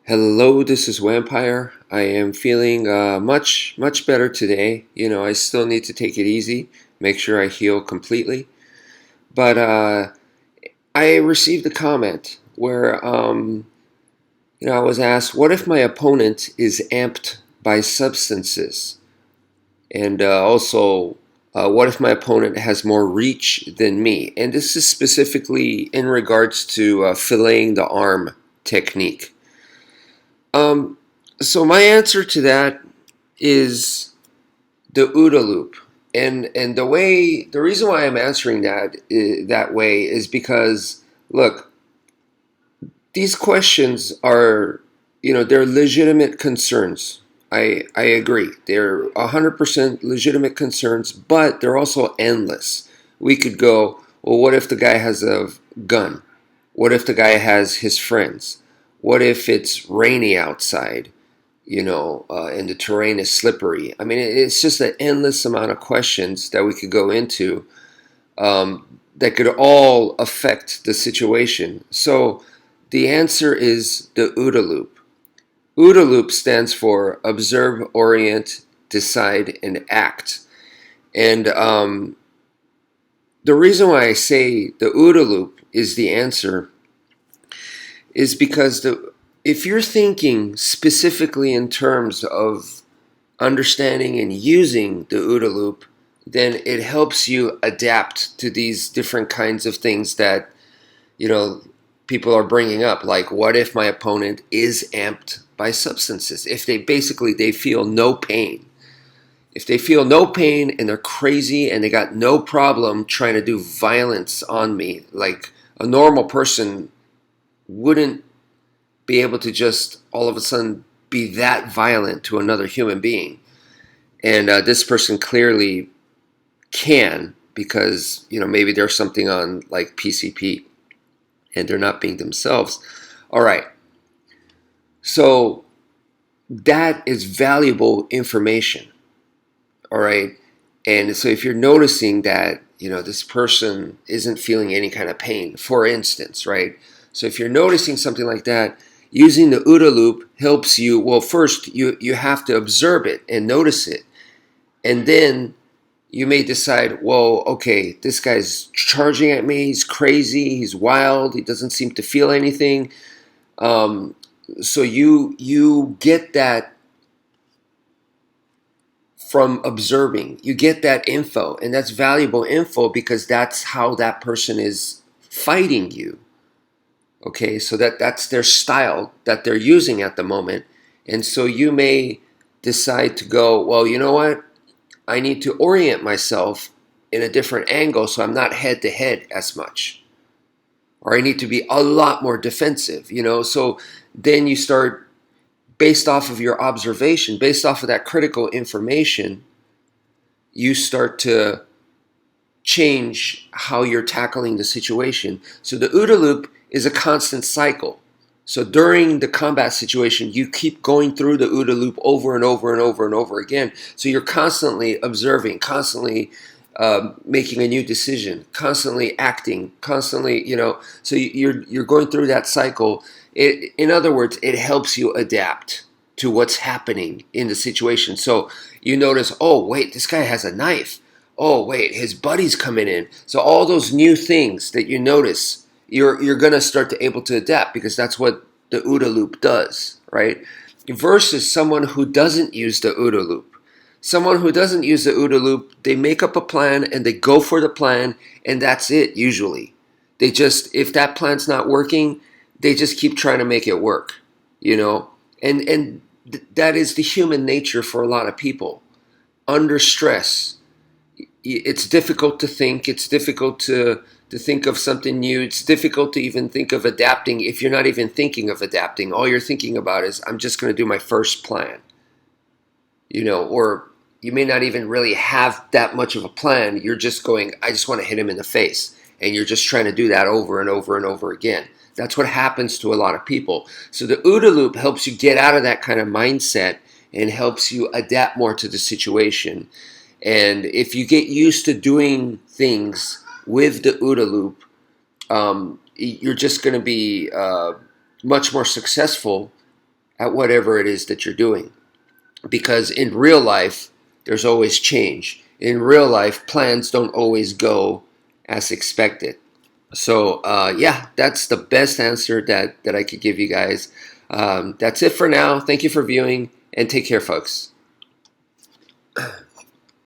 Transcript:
Hello, this is Wmpyr. I am feeling much better today. I still need to take it easy, make sure I heal completely. But I received a comment where I was asked, what if my opponent is amped by substances? And also, what if my opponent has more reach than me? And this is specifically in regards to filleting the arm technique. Um, so my answer to that is the OODA loop, and the reason why I'm answering that way is because look, these questions are they're legitimate concerns. I agree, they're 100% legitimate concerns, but they're also endless. We could go, well, what if the guy has a gun? What if the guy has his friends? What if it's rainy outside? And the terrain is slippery. I mean, it's just an endless amount of questions that we could go into that could all affect the situation. So the answer is the OODA loop. OODA loop stands for observe, orient, decide, and act. And the reason why I say the OODA loop is the answer is because if you're thinking specifically in terms of understanding and using the OODA loop, then it helps you adapt to these different kinds of things that people are bringing up. Like, what if my opponent is amped by substances? If they feel no pain. If they feel no pain and they're crazy and they got no problem trying to do violence on me, like a normal person wouldn't be able to just all of a sudden be that violent to another human being. And this person clearly can, because maybe there's something on like PCP and they're not being themselves. All right. So that is valuable information. All right. And so if you're noticing that, this person isn't feeling any kind of pain, for instance, right? So if you're noticing something like that, using the OODA loop helps you. Well, first, you have to observe it and notice it. And then you may decide, well, okay, this guy's charging at me. He's crazy. He's wild. He doesn't seem to feel anything. So you get that from observing. You get that info, and that's valuable info because that's how that person is fighting you. Okay, so that's their style that they're using at the moment. And so you may decide to go, well, you know what? I need to orient myself in a different angle so I'm not head to head as much. Or I need to be a lot more defensive, So then you start, based off of your observation, based off of that critical information, you start to change how you're tackling the situation. So the OODA loop is a constant cycle. So during the combat situation, you keep going through the OODA loop over and over and over and over again. So you're constantly observing, constantly making a new decision, constantly acting, constantly, So you're going through that cycle. In other words, it helps you adapt to what's happening in the situation. So you notice, oh wait, this guy has a knife. Oh wait, his buddy's coming in. So all those new things that you notice, you're gonna start to able to adapt because that's what the OODA loop does, right? Versus someone who doesn't use the OODA loop. Someone who doesn't use the OODA loop, they make up a plan and they go for the plan, and that's it usually. They just, if that plan's not working, they just keep trying to make it work, And that is the human nature for a lot of people. Under stress, it's difficult to think. It's difficult to think of something new. It's difficult to even think of adapting if you're not even thinking of adapting. All you're thinking about is, I'm just going to do my first plan. Or you may not even really have that much of a plan. You're just going, I just want to hit him in the face. And you're just trying to do that over and over and over again. That's what happens to a lot of people. So the OODA loop helps you get out of that kind of mindset and helps you adapt more to the situation. And if you get used to doing things with the OODA loop, you're just going to be much more successful at whatever it is that you're doing. Because in real life, there's always change. In real life, plans don't always go as expected. So yeah, that's the best answer that I could give you guys. That's it for now. Thank you for viewing, and take care, folks.